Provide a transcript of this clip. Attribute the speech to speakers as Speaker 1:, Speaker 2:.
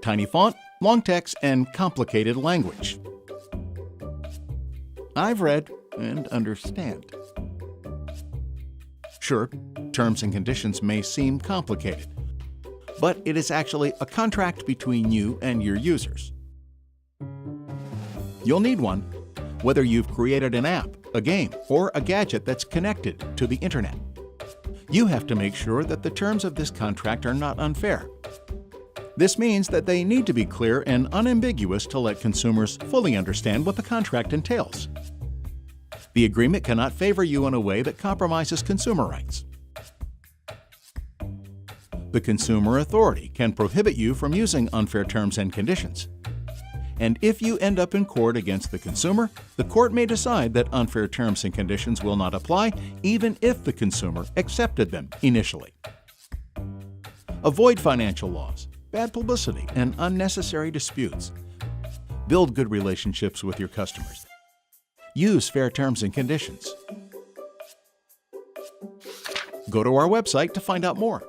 Speaker 1: tiny font, long text, and complicated language. I've read and understand. Sure, terms and conditions may seem complicated, but it is actually a contract between you and your users. You'll need one, whether you've created an app, a game, or a gadget that's connected to the internet. You have to make sure that the terms of this contract are not unfair. This means that they need to be clear and unambiguous to let consumers fully understand what the contract entails. The agreement cannot favor you in a way that compromises consumer rights. The Consumer Authority can prohibit you from using unfair terms and conditions. And if you end up in court against the consumer, the court may decide that unfair terms and conditions will not apply even if the consumer accepted them initially. Avoid financial laws, bad publicity, and unnecessary disputes. Build good relationships with your customers. Use fair terms and conditions. Go to our website to find out more.